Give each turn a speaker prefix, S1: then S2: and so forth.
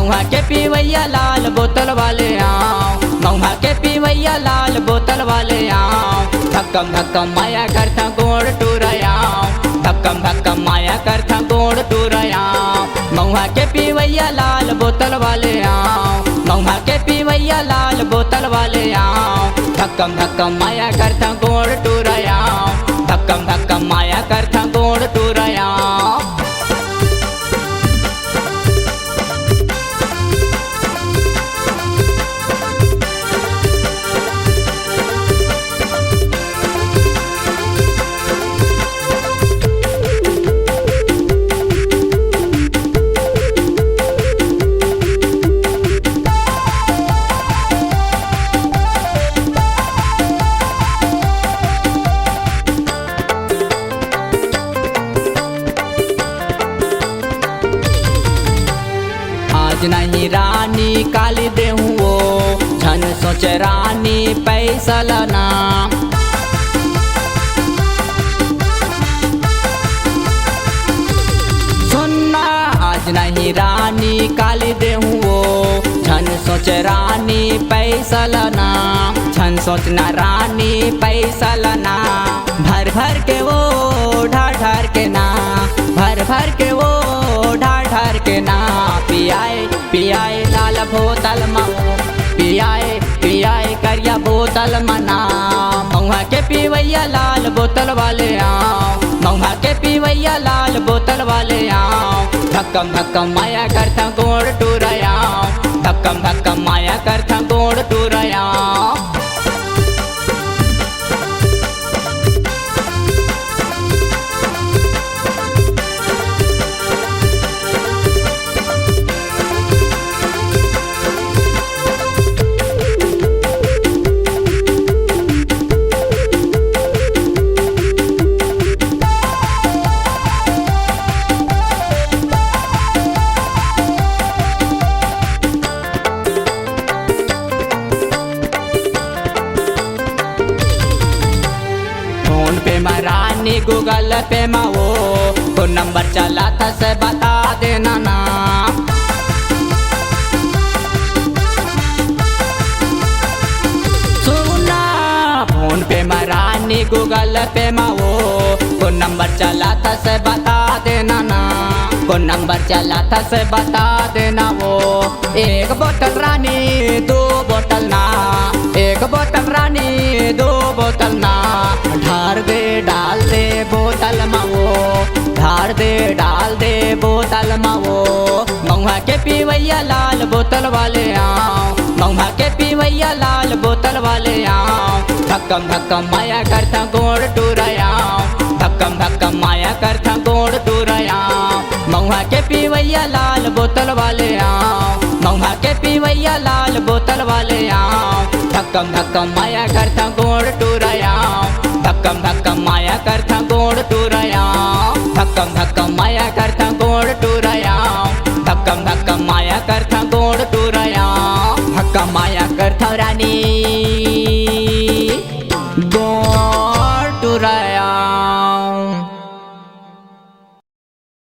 S1: महुआ के पीवैया लाल बोतल वाले आओ, महुआ के पीवैया लाल बोतल वाले आओ। धक्कम धक्कम माया करता गोड़ टूरायाओ, धक्कम धक्कम माया करता गोड़ टूरायाओ। महुआ के पीवैया लाल बोतल वाले आओ, महुआ के पीवैया लाल बोतल वाले आओ। धक्कम धक्कम माया करता गोड़ टूरायाओ, धक्कम धक्कम माया करता गोड़ टूरायाओ। आज नहीं रानी काली देहूँ वो, झन सोच रानी पैसा लाना। सुनना आज नहीं रानी काली देहूँ वो, झन सोच रानी पैसा लाना। झन सोचना रानी पैसा लाना। भर भर के वो ढार ढार के ना, भर भर के वो ढार ढार के ना। पियाए पियाए लाल बोतल मऊ, पियाए पियाए करिया बोतल मना। महुआ के पीवैया लाल बोतल वाले आओ, महुआ के पीवैया लाल बोतल वाले आओ। धक्कम धक्कम माया करता गोड़ टूरायाओ, धक्कम धक्कम माया करता गोड़ टूरायाओ। फोन पे रानी गूगल पे वो, तो नंबर चला था से बता देना ना। सुना फोन पे रानी गूगल पे वो, तो नंबर चला था से बता देना ना। को नंबर चला था से बता देना वो। एक बोतल रानी दो बोतल ना, एक बोतल रानी दो बोतल ना। ढार दे डाल दे बोतल में वो, ढार दे डाल दे बोतल में वो। महुआ के पीवैया लाल बोतल वाले आओ, महुआ के पीवैया लाल बोतल वाले आओ। धक्कम धक्कम माया करता गोड़ टूरायाओ, धक्कम धक्कम माया करता गोड़ टूरायाओ। महुआ के पीवैया लाल बोतल वाले आओ, महुआ के पीवैया लाल बोतल वाले आओ। धक्कम धक्कम माया करता गोड़ टूरायाओ, धक्कम धक्कम माया करता गोड़ टूरायाओ। धक्कम धक्कम माया करता गोड़ टूरायाओ, धक्कम धक्कम माया करता गोड़ टूरायाओ। धक्कम माया करता रानी गोड़ टूरायाओ।